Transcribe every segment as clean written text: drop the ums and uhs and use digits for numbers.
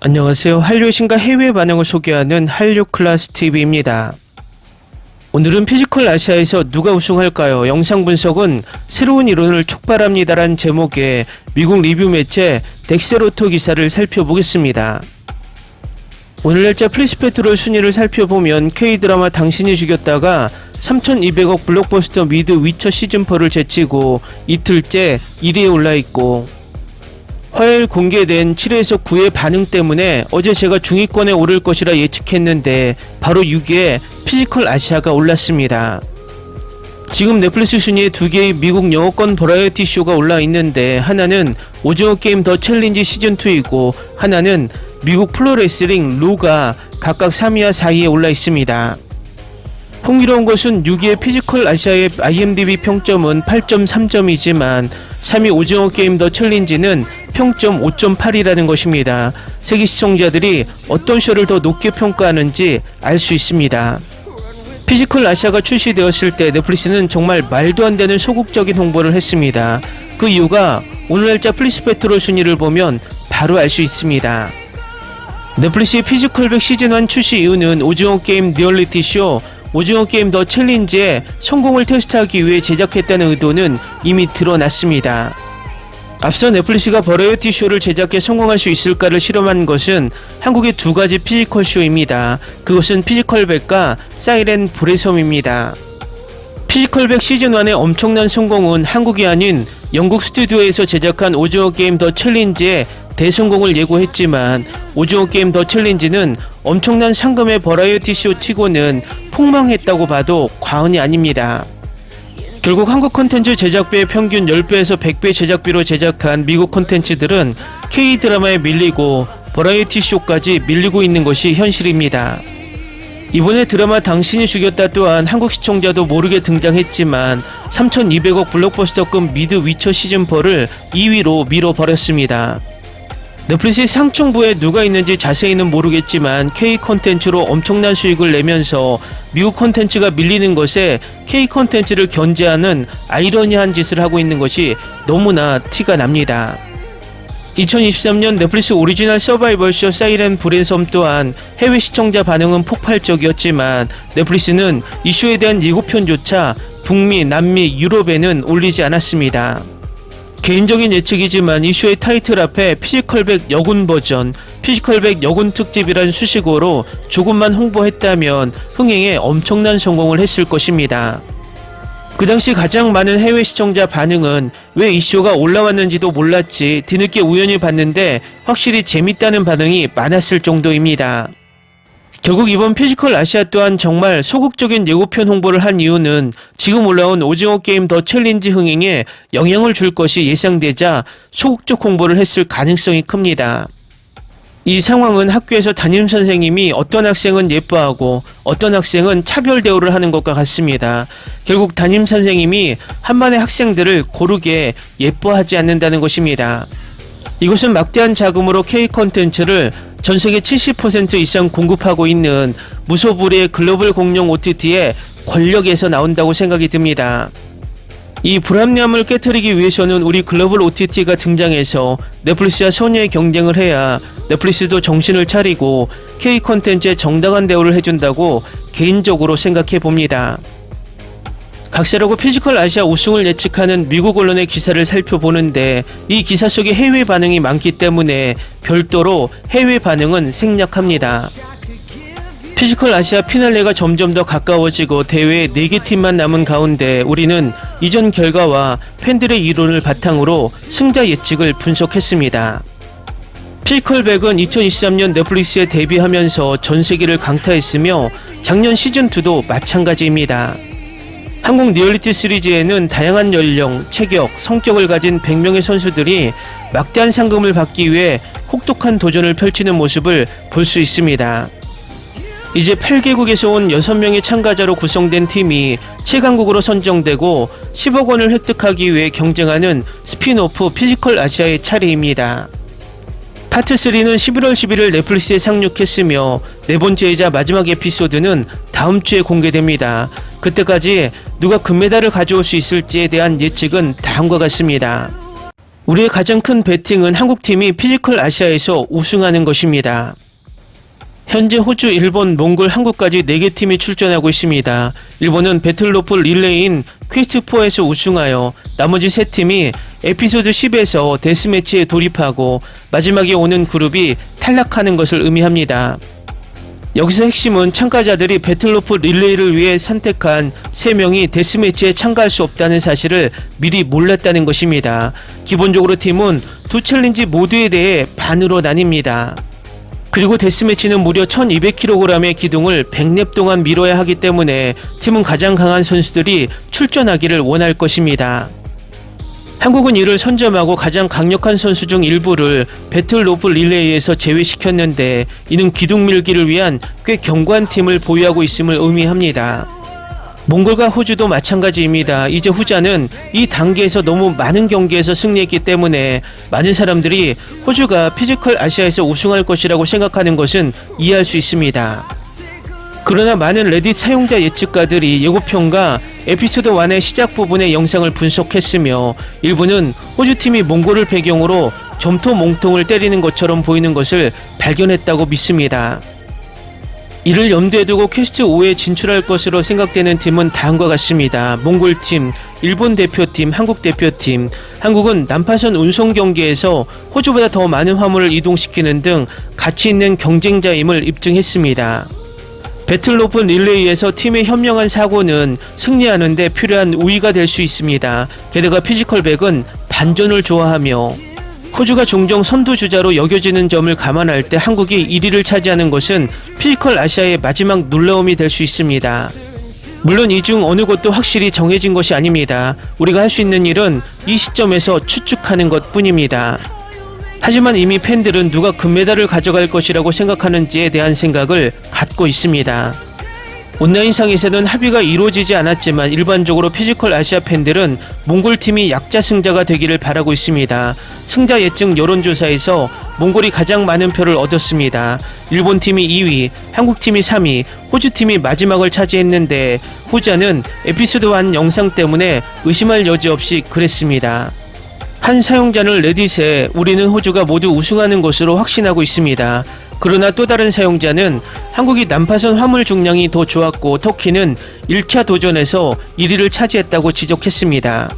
안녕하세요. 한류의 신과 해외 반응을 소개하는 한류클래스TV입니다. 오늘은 피지컬 아시아에서 누가 우승할까요? 영상 분석은 새로운 이론을 촉발합니다란 제목의 미국 리뷰 매체 덱스로토 기사를 살펴보겠습니다. 오늘 날짜 플리스페트롤 순위를 살펴보면 K드라마 당신이 죽였다가 3,200억 블록버스터 미드 위쳐 시즌4를 제치고 이틀째 1위에 올라있고, 화요일 공개된 7회에서 9회 반응 때문에 어제 제가 중위권에 오를 것이라 예측했는데 바로 6위에 피지컬 아시아가 올랐습니다. 지금 넷플릭스 순위에 2개의 미국 영어권 버라이어티 쇼가 올라 있는데, 하나는 오징어 게임 더 챌린지 시즌2이고 하나는 미국 프로레슬링 로가 각각 3위와 4위에 올라 있습니다. 흥미로운 것은 6위의 피지컬 아시아의 IMDb 평점은 8.3점이지만 3위 오징어 게임 더 챌린지는 평점 5.8이라는 것입니다. 세계 시청자들이 어떤 쇼를 더 높게 평가하는지 알 수 있습니다. 피지컬 아시아가 출시되었을 때 넷플릭스는 정말 말도 안 되는 소극적인 홍보를 했습니다. 그 이유가 오늘 날짜 플리스페트롤 순위를 보면 바로 알 수 있습니다. 넷플릭스의 피지컬백 시즌1 출시 이유는 오징어 게임 리얼리티 쇼 오징어 게임 더 챌린지의 성공을 테스트하기 위해 제작했다는 의도는 이미 드러났습니다. 앞서 넷플릭스가 버라이어티 쇼를 제작해 성공할 수 있을까를 실험한 것은 한국의 두 가지 피지컬 쇼입니다. 그것은 피지컬백과 사이렌 불의 섬입니다. 피지컬백 시즌1의 엄청난 성공은 한국이 아닌 영국 스튜디오에서 제작한 오징어 게임 더 챌린지의 대성공을 예고했지만, 오징어 게임 더 챌린지는 엄청난 상금의 버라이어티 쇼 치고는 폭망했다고 봐도 과언이 아닙니다. 결국 한국 콘텐츠 제작비의 평균 10배에서 100배 제작비로 제작한 미국 콘텐츠들은 K드라마에 밀리고 버라이어티 쇼까지 밀리고 있는 것이 현실입니다. 이번에 드라마 당신이 죽였다 또한 한국 시청자도 모르게 등장했지만 3,200억 블록버스터급 미드 위쳐 시즌4를 2위로 밀어버렸습니다. 넷플릭스의 상층부에 누가 있는지 자세히는 모르겠지만 K 콘텐츠로 엄청난 수익을 내면서 미국 콘텐츠가 밀리는 것에 K 콘텐츠를 견제하는 아이러니한 짓을 하고 있는 것이 너무나 티가 납니다. 2023년 넷플릭스 오리지널 서바이벌쇼 사이렌 불의 섬 또한 해외 시청자 반응은 폭발적이었지만 넷플릭스는 이 쇼에 대한 예고편조차 북미, 남미, 유럽에는 올리지 않았습니다. 개인적인 예측이지만 이 쇼의 타이틀 앞에 피지컬백 여군 버전, 피지컬백 여군 특집이란 수식어로 조금만 홍보했다면 흥행에 엄청난 성공을 했을 것입니다. 그 당시 가장 많은 해외 시청자 반응은 왜 이 쇼가 올라왔는지도 몰랐지 뒤늦게 우연히 봤는데 확실히 재밌다는 반응이 많았을 정도입니다. 결국 이번 피지컬 아시아 또한 정말 소극적인 예고편 홍보를 한 이유는 지금 올라온 오징어 게임 더 챌린지 흥행에 영향을 줄 것이 예상되자 소극적 홍보를 했을 가능성이 큽니다. 이 상황은 학교에서 담임선생님이 어떤 학생은 예뻐하고 어떤 학생은 차별 대우를 하는 것과 같습니다. 결국 담임선생님이 한 반의 학생들을 고르게 예뻐하지 않는다는 것입니다. 이것은 막대한 자금으로 K 콘텐츠를 전세계 70% 이상 공급하고 있는 무소불위의 글로벌 공룡 OTT의 권력에서 나온다고 생각이 듭니다. 이 불합리함을 깨트리기 위해서는 우리 글로벌 OTT가 등장해서 넷플릭스와 선의의 경쟁을 해야 넷플릭스도 정신을 차리고 K 콘텐츠에 정당한 대우를 해준다고 개인적으로 생각해 봅니다. 각세라고 피지컬 아시아 우승을 예측하는 미국 언론의 기사를 살펴보는데 이 기사 속에 해외 반응이 많기 때문에 별도로 해외 반응은 생략합니다. 피지컬 아시아 피날레가 점점 더 가까워지고 대회에 4개 팀만 남은 가운데 우리는 이전 결과와 팬들의 이론을 바탕으로 승자 예측을 분석했습니다. 피지컬백은 2023년 넷플릭스에 데뷔하면서 전세계를 강타했으며 작년 시즌2도 마찬가지입니다. 한국 리얼리티 시리즈에는 다양한 연령, 체격, 성격을 가진 100명의 선수들이 막대한 상금을 받기 위해 혹독한 도전을 펼치는 모습을 볼 수 있습니다. 이제 8개국에서 온 6명의 참가자로 구성된 팀이 최강국으로 선정되고 10억 원을 획득하기 위해 경쟁하는 스핀오프 피지컬 아시아의 차례입니다. 파트 3는 11월 11일 넷플릭스에 상륙했으며 네 번째이자 마지막 에피소드는 다음 주에 공개됩니다. 그때까지 누가 금메달을 가져올 수 있을지에 대한 예측은 다음과 같습니다. 우리의 가장 큰 베팅은 한국팀이 피지컬 아시아에서 우승하는 것입니다. 현재 호주, 일본, 몽골, 한국까지 4개 팀이 출전하고 있습니다. 일본은 배틀로프 릴레이인 퀘스트4에서 우승하여 나머지 3팀이 에피소드 10에서 데스매치에 돌입하고 마지막에 오는 그룹이 탈락하는 것을 의미합니다. 여기서 핵심은 참가자들이 배틀로프 릴레이를 위해 선택한 3명이 데스매치에 참가할 수 없다는 사실을 미리 몰랐다는 것입니다. 기본적으로 팀은 두 챌린지 모두에 대해 반으로 나뉩니다. 그리고 데스매치는 무려 1200kg의 기둥을 100렙 동안 밀어야 하기 때문에 팀은 가장 강한 선수들이 출전하기를 원할 것입니다. 한국은 이를 선점하고 가장 강력한 선수 중 일부를 배틀 로프 릴레이에서 제외시켰는데 이는 기둥 밀기를 위한 꽤 견고한 팀을 보유하고 있음을 의미합니다. 몽골과 호주도 마찬가지입니다. 이제 후자는 이 단계에서 너무 많은 경기에서 승리했기 때문에 많은 사람들이 호주가 피지컬 아시아에서 우승할 것이라고 생각하는 것은 이해할 수 있습니다. 그러나 많은 레딧 사용자 예측가들이 예고편과 에피소드 1의 시작 부분의 영상을 분석했으며 일부는 호주팀이 몽골을 배경으로 점토 몽통을 때리는 것처럼 보이는 것을 발견했다고 믿습니다. 이를 염두에 두고 퀘스트 5에 진출할 것으로 생각되는 팀은 다음과 같습니다. 몽골팀, 일본 대표팀, 한국 대표팀. 한국은 난파선 운송 경기에서 호주보다 더 많은 화물을 이동시키는 등 가치 있는 경쟁자임을 입증했습니다. 배틀로프 릴레이에서 팀의 현명한 사고는 승리하는 데 필요한 우위가 될 수 있습니다. 게다가 피지컬백은 반전을 좋아하며 호주가 종종 선두주자로 여겨지는 점을 감안할 때 한국이 1위를 차지하는 것은 피지컬 아시아의 마지막 놀라움이 될 수 있습니다. 물론 이 중 어느 것도 확실히 정해진 것이 아닙니다. 우리가 할 수 있는 일은 이 시점에서 추측하는 것 뿐입니다. 하지만 이미 팬들은 누가 금메달을 가져갈 것이라고 생각하는지에 대한 생각을 갖고 있습니다. 온라인상에서는 합의가 이루어지지 않았지만 일반적으로 피지컬 아시아 팬들은 몽골팀이 약자 승자가 되기를 바라고 있습니다. 승자 예측 여론조사에서 몽골이 가장 많은 표를 얻었습니다. 일본팀이 2위, 한국팀이 3위, 호주팀이 마지막을 차지했는데 후자는 에피소드 1 영상 때문에 의심할 여지 없이 그랬습니다. 한 사용자는 레딧에 우리는 호주가 모두 우승하는 것으로 확신하고 있습니다. 그러나 또 다른 사용자는 한국이 난파선 화물 중량이 더 좋았고 터키는 1차 도전에서 1위를 차지했다고 지적했습니다.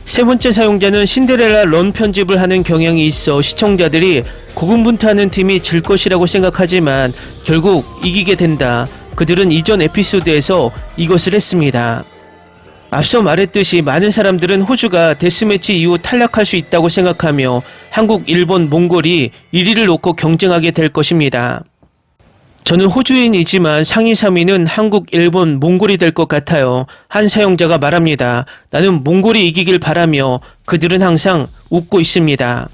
세 번째 사용자는 신데렐라 런 편집을 하는 경향이 있어 시청자들이 고군분투하는 팀이 질 것이라고 생각하지만 결국 이기게 된다. 그들은 이전 에피소드에서 이것을 했습니다. 앞서 말했듯이 많은 사람들은 호주가 데스매치 이후 탈락할 수 있다고 생각하며 한국, 일본, 몽골이 1위를 놓고 경쟁하게 될 것입니다. 저는 호주인이지만 상위 3위는 한국, 일본, 몽골이 될 것 같아요. 한 사용자가 말합니다. 나는 몽골이 이기길 바라며 그들은 항상 웃고 있습니다.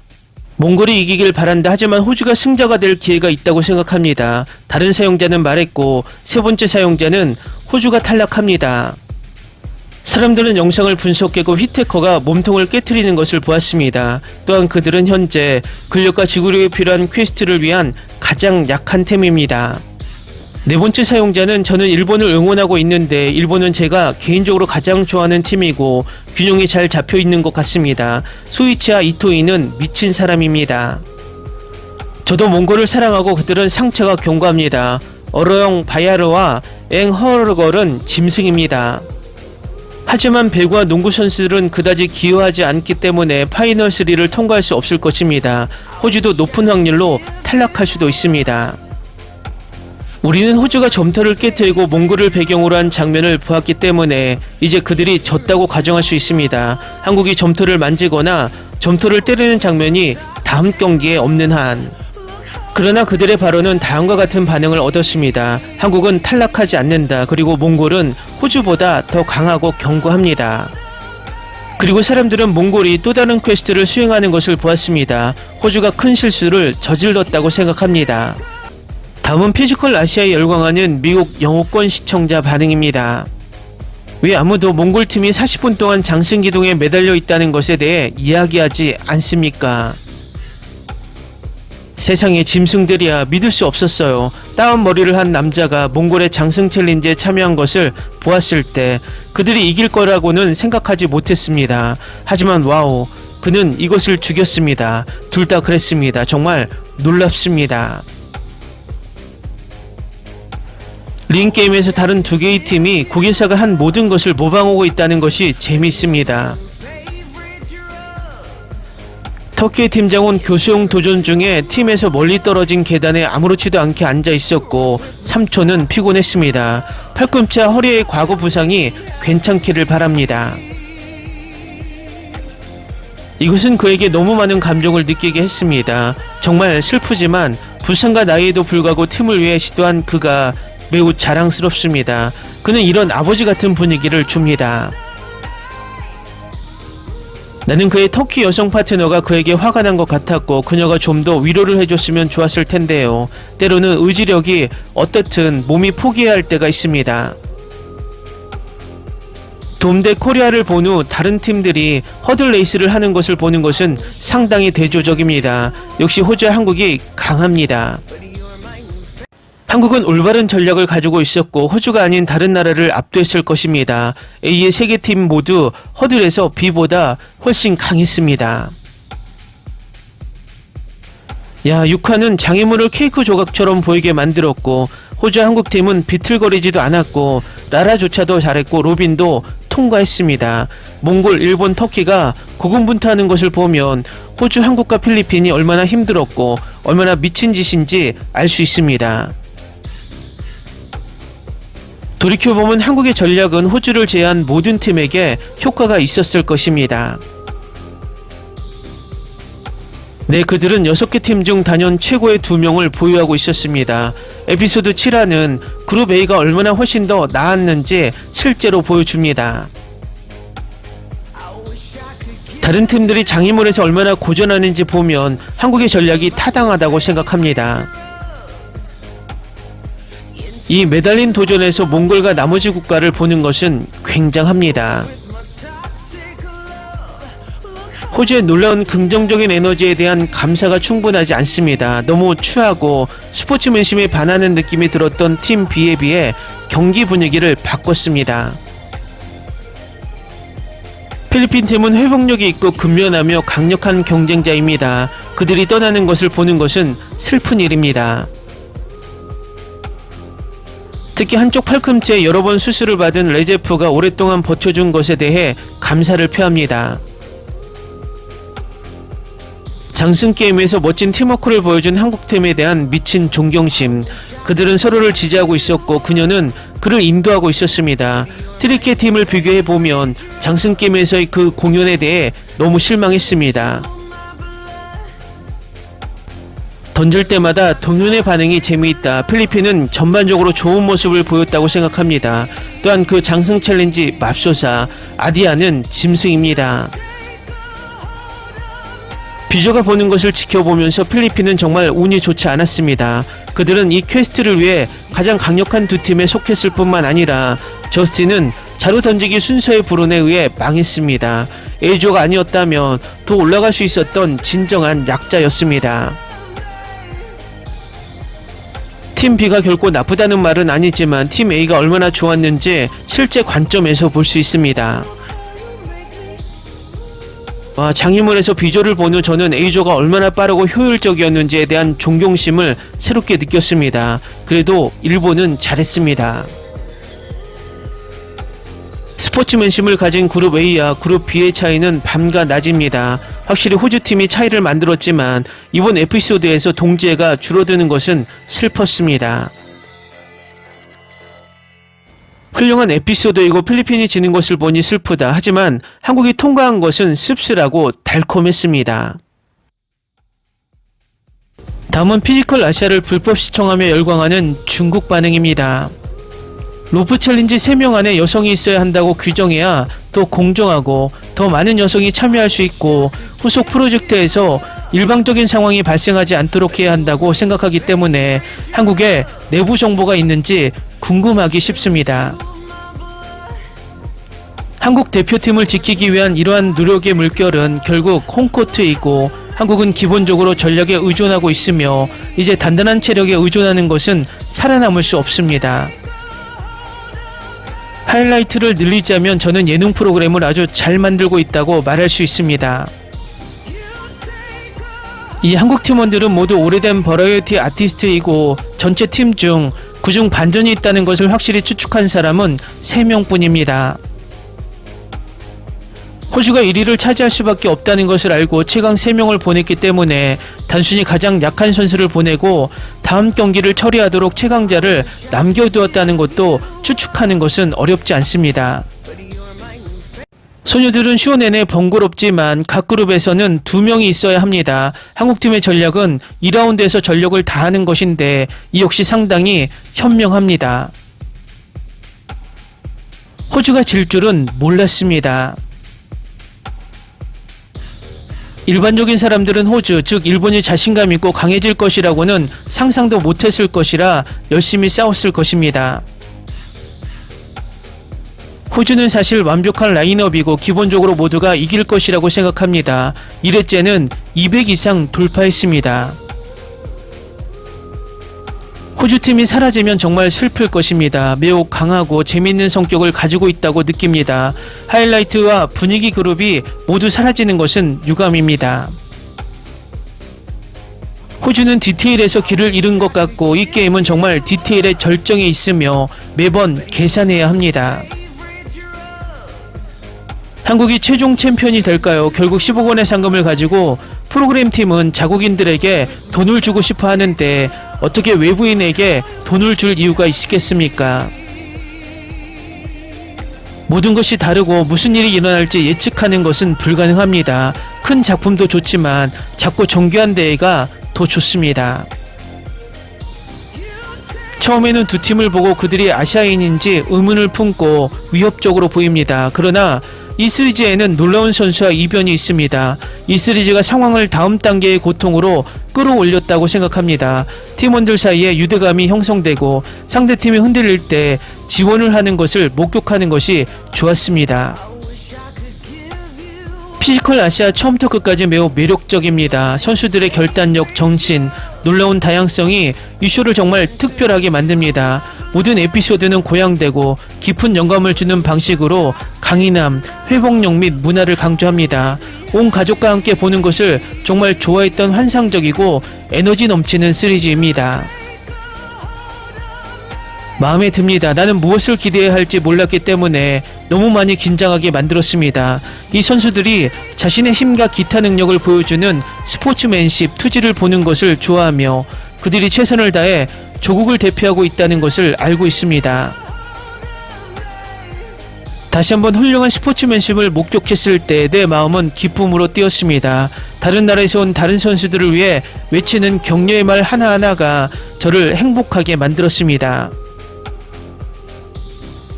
몽골이 이기길 바란다. 하지만 호주가 승자가 될 기회가 있다고 생각합니다. 다른 사용자는 말했고 세 번째 사용자는 호주가 탈락합니다. 사람들은 영상을 분석하고 휘테커가 몸통을 깨트리는 것을 보았습니다. 또한 그들은 현재 근력과 지구력이 필요한 퀘스트를 위한 가장 약한 템입니다. 네 번째 사용자는 저는 일본을 응원하고 있는데 일본은 제가 개인적으로 가장 좋아하는 팀이고 균형이 잘 잡혀 있는 것 같습니다. 소이치와 이토이는 미친 사람입니다. 저도 몽골을 사랑하고 그들은 상처가 견고합니다. 어러영 바야르와 앵허르걸은 짐승입니다. 하지만 배구와 농구 선수들은 그다지 기여하지 않기 때문에 파이널 3를 통과할 수 없을 것입니다. 호주도 높은 확률로 탈락할 수도 있습니다. 우리는 호주가 점토를 깨뜨리고 몽골을 배경으로 한 장면을 보았기 때문에 이제 그들이 졌다고 가정할 수 있습니다. 한국이 점토를 만지거나 점토를 때리는 장면이 다음 경기에 없는 한. 그러나 그들의 발언은 다음과 같은 반응을 얻었습니다. 한국은 탈락하지 않는다. 그리고 몽골은 호주보다 더 강하고 견고합니다. 그리고 사람들은 몽골이 또 다른 퀘스트를 수행하는 것을 보았습니다. 호주가 큰 실수를 저질렀다고 생각합니다. 다음은 피지컬 아시아에 열광하는 미국 영어권 시청자 반응입니다. 왜 아무도 몽골팀이 40분 동안 장승기둥에 매달려 있다는 것에 대해 이야기하지 않습니까? 세상에 짐승들이야. 믿을 수 없었어요. 따은 머리를 한 남자가 몽골의 장승 챌린지에 참여한 것을 보았을 때 그들이 이길 거라고는 생각하지 못했습니다. 하지만 와우, 그는 이것을 죽였습니다. 둘 다 그랬습니다. 정말 놀랍습니다. 링게임에서 다른 두 개의 팀이 고개사가 한 모든 것을 모방하고 있다는 것이 재밌습니다. 터키의 팀장은 교수용 도전 중에 팀에서 멀리 떨어진 계단에 아무렇지도 않게 앉아 있었고 3초는 피곤했습니다. 팔꿈치와 허리의 과거 부상이 괜찮기를 바랍니다. 이것은 그에게 너무 많은 감정을 느끼게 했습니다. 정말 슬프지만 부상과 나이에도 불구하고 팀을 위해 시도한 그가 매우 자랑스럽습니다. 그는 이런 아버지 같은 분위기를 줍니다. 나는 그의 터키 여성 파트너가 그에게 화가 난 것 같았고 그녀가 좀 더 위로를 해줬으면 좋았을 텐데요. 때로는 의지력이 어떻든 몸이 포기해야 할 때가 있습니다. 돔대 코리아를 본 후 다른 팀들이 허들 레이스를 하는 것을 보는 것은 상당히 대조적입니다. 역시 호주와 한국이 강합니다. 한국은 올바른 전략을 가지고 있었고 호주가 아닌 다른 나라를 압도했을 것입니다. A의 세 개 팀 모두 허들에서 B보다 훨씬 강했습니다. 6화는 장애물을 케이크 조각처럼 보이게 만들었고 호주와 한국팀은 비틀거리지도 않았고 라라조차도 잘했고 로빈도 통과했습니다. 몽골, 일본, 터키가 고군분투하는 것을 보면 호주, 한국과 필리핀이 얼마나 힘들었고 얼마나 미친 짓인지 알 수 있습니다. 돌이켜보면 한국의 전략은 호주를 제외한 모든 팀에게 효과가 있었을 것입니다. 네, 그들은 6개 팀 중 단연 최고의 2명을 보유하고 있었습니다. 에피소드 7화는 그룹 A가 얼마나 훨씬 더 나았는지 실제로 보여줍니다. 다른 팀들이 장애물에서 얼마나 고전하는지 보면 한국의 전략이 타당하다고 생각합니다. 이 매달린 도전에서 몽골과 나머지 국가를 보는 것은 굉장합니다. 호주의 놀라운 긍정적인 에너지에 대한 감사가 충분하지 않습니다. 너무 추하고 스포츠맨심에 반하는 느낌이 들었던 팀 B에 비해 경기 분위기를 바꿨습니다. 필리핀 팀은 회복력이 있고 근면하며 강력한 경쟁자입니다. 그들이 떠나는 것을 보는 것은 슬픈 일입니다. 특히 한쪽 팔꿈치에 여러 번 수술을 받은 레제프가 오랫동안 버텨준 것에 대해 감사를 표합니다. 장승게임에서 멋진 팀워크를 보여준 한국팀에 대한 미친 존경심. 그들은 서로를 지지하고 있었고 그녀는 그를 인도하고 있었습니다. 트리케 팀을 비교해보면 장승게임에서의 그 공연에 대해 너무 실망했습니다. 던질 때마다 동료의 반응이 재미있다. 필리핀은 전반적으로 좋은 모습을 보였다고 생각합니다. 또한 그 장승 챌린지 맙소사 아디아는 짐승입니다. 비조가 보는 것을 지켜보면서 필리핀은 정말 운이 좋지 않았습니다. 그들은 이 퀘스트를 위해 가장 강력한 두 팀에 속했을 뿐만 아니라 저스틴은 자루 던지기 순서의 불운에 의해 망했습니다. A조가 아니었다면 더 올라갈 수 있었던 진정한 약자였습니다. 팀 B가 결코 나쁘다는 말은 아니지만 팀 A가 얼마나 좋았는지 실제 관점에서 볼 수 있습니다. 장애물에서 B조를 본 후 저는 A조가 얼마나 빠르고 효율적이었는지에 대한 존경심을 새롭게 느꼈습니다. 그래도 일본은 잘했습니다. 스포츠맨심을 가진 그룹 A와 그룹 B의 차이는 밤과 낮입니다. 확실히 호주팀이 차이를 만들었지만 이번 에피소드에서 동지애가 줄어드는 것은 슬펐습니다. 훌륭한 에피소드이고 필리핀이 지는 것을 보니 슬프다. 하지만 한국이 통과한 것은 씁쓸하고 달콤했습니다. 다음은 피지컬 아시아를 불법 시청하며 열광하는 중국 반응입니다. 로프 챌린지 3명 안에 여성이 있어야 한다고 규정해야 더 공정하고 더 많은 여성이 참여할 수 있고 후속 프로젝트에서 일방적인 상황이 발생하지 않도록 해야 한다고 생각하기 때문에 한국에 내부 정보가 있는지 궁금하기 쉽습니다. 한국 대표팀을 지키기 위한 이러한 노력의 물결은 결국 홈코트에 있고 한국은 기본적으로 전력에 의존하고 있으며 이제 단단한 체력에 의존하는 것은 살아남을 수 없습니다. 하이라이트를 늘리자면 저는 예능 프로그램을 아주 잘 만들고 있다고 말할 수 있습니다. 이 한국 팀원들은 모두 오래된 버라이어티 아티스트이고 전체 팀 중 그중 반전이 있다는 것을 확실히 추측한 사람은 3명뿐입니다. 호주가 1위를 차지할 수밖에 없다는 것을 알고 최강 3명을 보냈기 때문에 단순히 가장 약한 선수를 보내고 다음 경기를 처리하도록 최강자를 남겨두었다는 것도 추측하는 것은 어렵지 않습니다. 소녀들은 쇼 내내 번거롭지만 각 그룹에서는 2명이 있어야 합니다. 한국팀의 전략은 2라운드에서 전력을 다하는 것인데 이 역시 상당히 현명합니다. 호주가 질 줄은 몰랐습니다. 일반적인 사람들은 호주, 즉 일본이 자신감 있고 강해질 것이라고는 상상도 못했을 것이라 열심히 싸웠을 것입니다. 호주는 사실 완벽한 라인업이고 기본적으로 모두가 이길 것이라고 생각합니다. 1회째는 200 이상 돌파했습니다. 호주팀이 사라지면 정말 슬플 것입니다. 매우 강하고 재밌는 성격을 가지고 있다고 느낍니다. 하이라이트와 분위기 그룹이 모두 사라지는 것은 유감입니다. 호주는 디테일에서 길을 잃은 것 같고 이 게임은 정말 디테일의 절정에 있으며 매번 계산해야 합니다. 한국이 최종 챔피언이 될까요? 결국 10억 원의 상금을 가지고 프로그램 팀은 자국인들에게 돈을 주고 싶어 하는데 어떻게 외부인에게 돈을 줄 이유가 있겠습니까? 모든 것이 다르고 무슨 일이 일어날지 예측하는 것은 불가능합니다. 큰 작품도 좋지만 작고 정교한 대회가 더 좋습니다. 처음에는 두 팀을 보고 그들이 아시아인인지 의문을 품고 위협적으로 보입니다. 그러나 이 시리즈에는 놀라운 선수와 이변이 있습니다. 이 시리즈가 상황을 다음 단계의 고통으로 끌어올렸다고 생각합니다. 팀원들 사이에 유대감이 형성되고 상대팀이 흔들릴 때 지원을 하는 것을 목격하는 것이 좋았습니다. 피지컬 아시아 처음부터 끝까지 매우 매력적입니다. 선수들의 결단력, 정신, 놀라운 다양성이 이 쇼를 정말 특별하게 만듭니다. 모든 에피소드는 고양되고 깊은 영감을 주는 방식으로 강인함, 회복력 및 문화를 강조합니다. 온 가족과 함께 보는 것을 정말 좋아했던 환상적이고 에너지 넘치는 시리즈입니다. 마음에 듭니다. 나는 무엇을 기대해야 할지 몰랐기 때문에 너무 많이 긴장하게 만들었습니다. 이 선수들이 자신의 힘과 기타 능력을 보여주는 스포츠맨십, 투지를 보는 것을 좋아하며 그들이 최선을 다해 조국을 대표하고 있다는 것을 알고 있습니다. 다시 한번 훌륭한 스포츠맨십을 목격했을 때 내 마음은 기쁨으로 뛰었습니다. 다른 나라에서 온 다른 선수들을 위해 외치는 격려의 말 하나하나가 저를 행복하게 만들었습니다.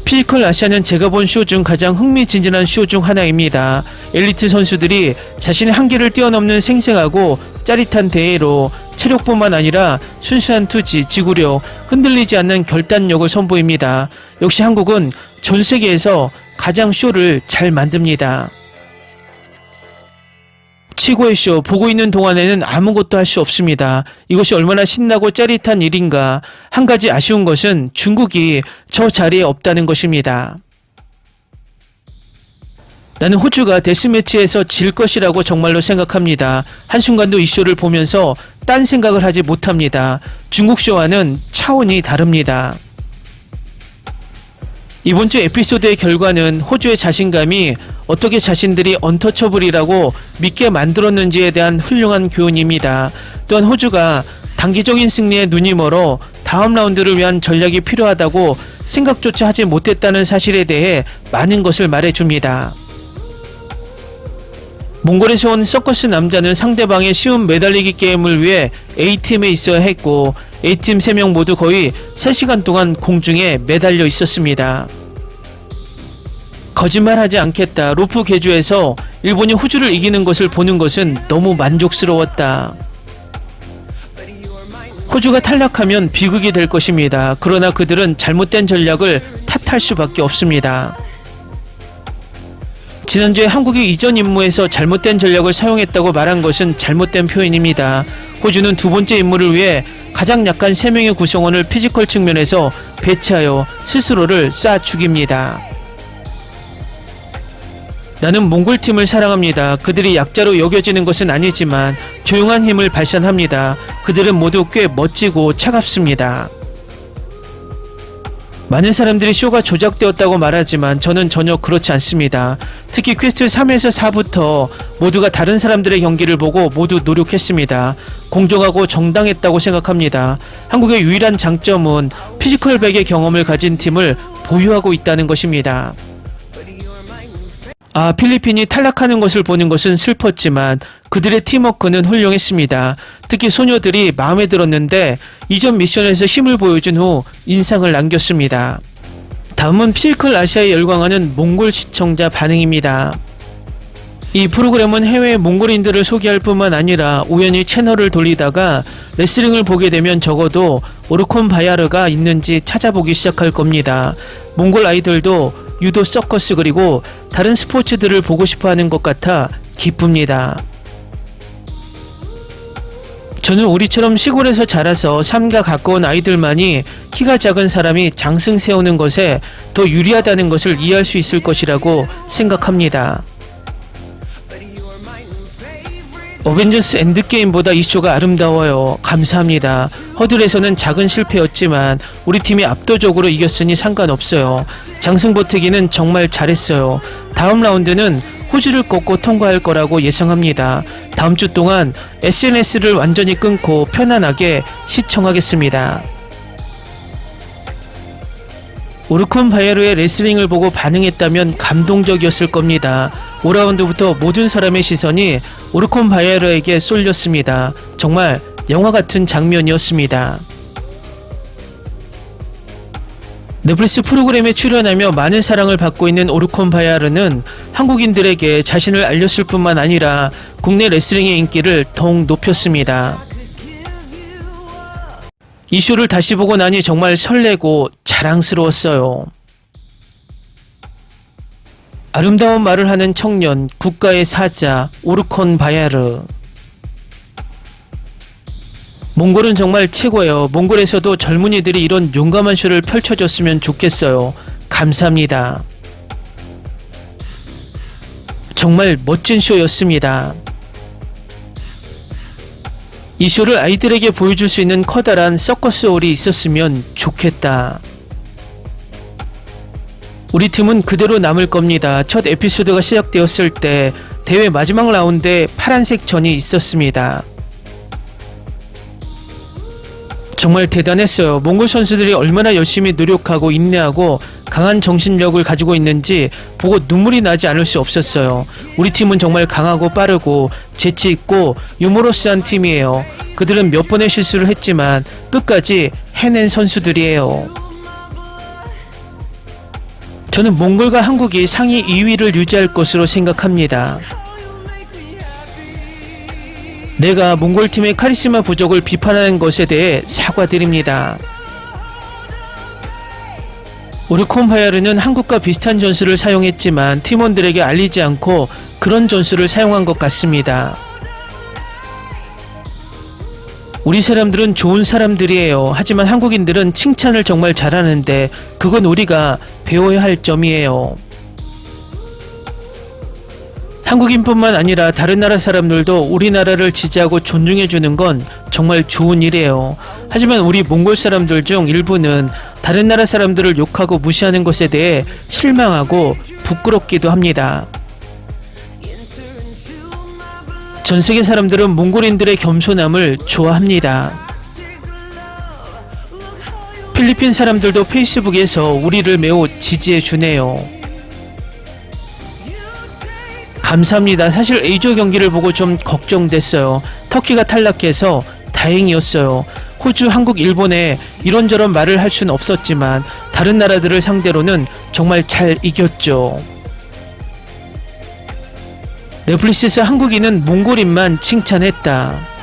피지컬 아시아는 제가 본 쇼 중 가장 흥미진진한 쇼 중 하나입니다. 엘리트 선수들이 자신의 한계를 뛰어넘는 생생하고 짜릿한 대회로 체력뿐만 아니라 순수한 투지, 지구력, 흔들리지 않는 결단력을 선보입니다. 역시 한국은 전 세계에서 가장 쇼를 잘 만듭니다. 최고의 쇼, 보고 있는 동안에는 아무것도 할 수 없습니다. 이것이 얼마나 신나고 짜릿한 일인가. 한 가지 아쉬운 것은 중국이 저 자리에 없다는 것입니다. 나는 호주가 데스매치에서 질 것이라고 정말로 생각합니다. 한순간도 이 쇼를 보면서 딴 생각을 하지 못합니다. 중국 쇼와는 차원이 다릅니다. 이번 주 에피소드의 결과는 호주의 자신감이 어떻게 자신들이 언터처블이라고 믿게 만들었는지에 대한 훌륭한 교훈입니다. 또한 호주가 단기적인 승리에 눈이 멀어 다음 라운드를 위한 전략이 필요하다고 생각조차 하지 못했다는 사실에 대해 많은 것을 말해줍니다. 몽골에서 온 서커스 남자는 상대방의 쉬운 매달리기 게임을 위해 A팀에 있어야 했고 A팀 3명 모두 거의 3시간 동안 공중에 매달려 있었습니다. 거짓말하지 않겠다. 로프 계주에서 일본이 호주를 이기는 것을 보는 것은 너무 만족스러웠다. 호주가 탈락하면 비극이 될 것입니다. 그러나 그들은 잘못된 전략을 탓할 수밖에 없습니다. 지난주에 한국이 이전 임무에서 잘못된 전략을 사용했다고 말한 것은 잘못된 표현입니다. 호주는 두 번째 임무를 위해 가장 약한 3명의 구성원을 피지컬 측면에서 배치하여 스스로를 쏴 죽입니다. 나는 몽골팀을 사랑합니다. 그들이 약자로 여겨지는 것은 아니지만 조용한 힘을 발산합니다. 그들은 모두 꽤 멋지고 차갑습니다. 많은 사람들이 쇼가 조작되었다고 말하지만 저는 전혀 그렇지 않습니다. 특히 퀘스트 3에서 4부터 모두가 다른 사람들의 경기를 보고 모두 노력했습니다. 공정하고 정당했다고 생각합니다. 한국의 유일한 장점은 피지컬 백의 경험을 가진 팀을 보유하고 있다는 것입니다. 필리핀이 탈락하는 것을 보는 것은 슬펐지만 그들의 팀워크는 훌륭했습니다. 특히 소녀들이 마음에 들었는데 이전 미션에서 힘을 보여준 후 인상을 남겼습니다. 다음은 피지컬 아시아에 열광하는 몽골 시청자 반응입니다. 이 프로그램은 해외 몽골인들을 소개할 뿐만 아니라 우연히 채널을 돌리다가 레슬링을 보게 되면 적어도 오르콘 바야르가 있는지 찾아보기 시작할 겁니다. 몽골 아이들도 유도, 서커스 그리고 다른 스포츠들을 보고 싶어하는 것 같아 기쁩니다. 저는 우리처럼 시골에서 자라서 삶과 가까운 아이들만이 키가 작은 사람이 장승 세우는 것에 더 유리하다는 것을 이해할 수 있을 것이라고 생각합니다. 어벤져스 엔드게임보다 이 쇼가 아름다워요. 감사합니다. 허들에서는 작은 실패였지만 우리 팀이 압도적으로 이겼으니 상관없어요. 장승 버티기는 정말 잘했어요. 다음 라운드는 호주를 꺾고 통과할 거라고 예상합니다. 다음 주 동안 SNS를 완전히 끊고 편안하게 시청하겠습니다. 오르콘 바야르의 레슬링을 보고 반응했다면 감동적이었을 겁니다. 5라운드부터 모든 사람의 시선이 오르콘 바야르에게 쏠렸습니다. 정말 영화 같은 장면이었습니다. 넷플릭스 프로그램에 출연하며 많은 사랑을 받고 있는 오르콘 바야르는 한국인들에게 자신을 알렸을 뿐만 아니라 국내 레슬링의 인기를 더욱 높였습니다. 이 쇼를 다시 보고 나니 정말 설레고 자랑스러웠어요. 아름다운 말을 하는 청년, 국가의 사자, 오르콘 바야르. 몽골은 정말 최고예요. 몽골에서도 젊은이들이 이런 용감한 쇼를 펼쳐줬으면 좋겠어요. 감사합니다. 정말 멋진 쇼였습니다. 이 쇼를 아이들에게 보여줄 수 있는 커다란 서커스 홀이 있었으면 좋겠다. 우리 팀은 그대로 남을 겁니다. 첫 에피소드가 시작되었을 때 대회 마지막 라운드에 파란색 전이 있었습니다. 정말 대단했어요. 몽골 선수들이 얼마나 열심히 노력하고 인내하고 강한 정신력을 가지고 있는지 보고 눈물이 나지 않을 수 없었어요. 우리 팀은 정말 강하고 빠르고 재치있고 유머러스한 팀이에요. 그들은 몇 번의 실수를 했지만 끝까지 해낸 선수들이에요. 저는 몽골과 한국이 상위 2위를 유지할 것으로 생각합니다. 내가 몽골팀의 카리스마 부족을 비판하는 것에 대해 사과드립니다. 오르콘 바야르는 한국과 비슷한 전술을 사용했지만 팀원들에게 알리지 않고 그런 전술을 사용한 것 같습니다. 우리 사람들은 좋은 사람들이에요. 하지만 한국인들은 칭찬을 정말 잘하는데 그건 우리가 배워야 할 점이에요. 한국인뿐만 아니라 다른 나라 사람들도 우리나라를 지지하고 존중해주는 건 정말 좋은 일이에요. 하지만 우리 몽골 사람들 중 일부는 다른 나라 사람들을 욕하고 무시하는 것에 대해 실망하고 부끄럽기도 합니다. 전 세계 사람들은 몽골인들의 겸손함을 좋아합니다. 필리핀 사람들도 페이스북에서 우리를 매우 지지해주네요. 감사합니다. 사실 A조 경기를 보고 좀 걱정됐어요. 터키가 탈락해서 다행이었어요. 호주, 한국, 일본에 이런저런 말을 할 수는 없었지만 다른 나라들을 상대로는 정말 잘 이겼죠. 넷플릭스에서 한국인은 몽골인만 칭찬했다.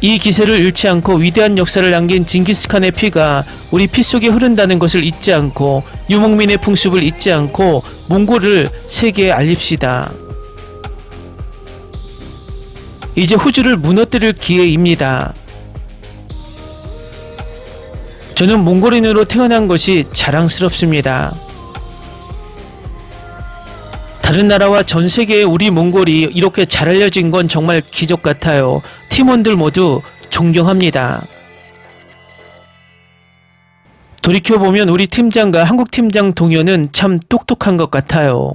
이 기세를 잃지 않고 위대한 역사를 남긴 징기스칸의 피가 우리 피 속에 흐른다는 것을 잊지 않고 유목민의 풍습을 잊지 않고 몽골을 세계에 알립시다. 이제 호주를 무너뜨릴 기회입니다. 저는 몽골인으로 태어난 것이 자랑스럽습니다. 다른 나라와 전 세계의 우리 몽골이 이렇게 잘 알려진 건 정말 기적 같아요. 팀원들 모두 존경합니다. 돌이켜보면 우리 팀장과 한국 팀장 동료는 참 똑똑한 것 같아요.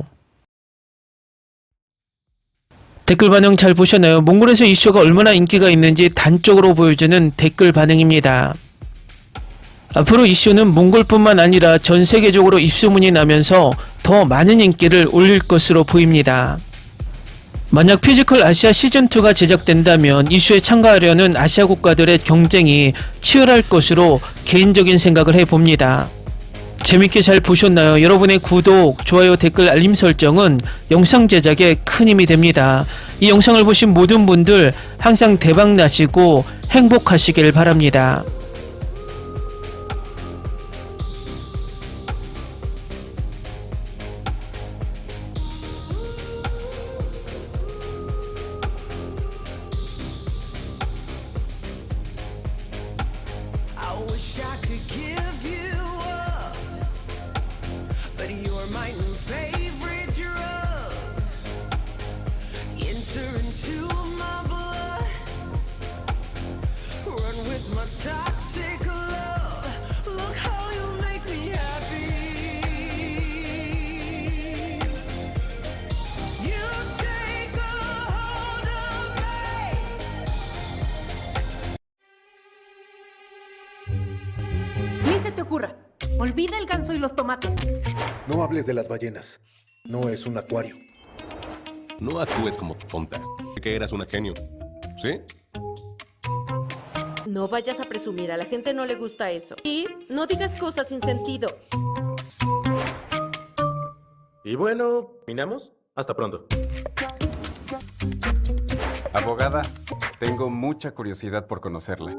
댓글 반응 잘 보셨나요? 몽골에서 이 쇼가 얼마나 인기가 있는지 단적으로 보여주는 댓글 반응입니다. 앞으로 이 쇼는 몽골뿐만 아니라 전 세계적으로 입소문이 나면서 더 많은 인기를 올릴 것으로 보입니다. 만약 피지컬 아시아 시즌2가 제작된다면 이 쇼에 참가하려는 아시아 국가들의 경쟁이 치열할 것으로 개인적인 생각을 해봅니다. 재밌게 잘 보셨나요? 여러분의 구독, 좋아요, 댓글, 알림 설정은 영상 제작에 큰 힘이 됩니다. 이 영상을 보신 모든 분들 항상 대박 나시고 행복하시길 바랍니다. I wish I could give you up, but you're my new favorite drug. Enter into my blood, run with my toxic love. Look how you make me happy. You take a hold of me. Ni se te ocurra. Olvida el ganso y los tomates. No hables de las ballenas. No es un acuario. No actúes como tonta. Que eras una genio. ¿Sí? No vayas a presumir, a la gente no le gusta eso. Y no digas cosas sin sentido. Y bueno, ¿minamos? Hasta pronto. Abogada, tengo mucha curiosidad por conocerla.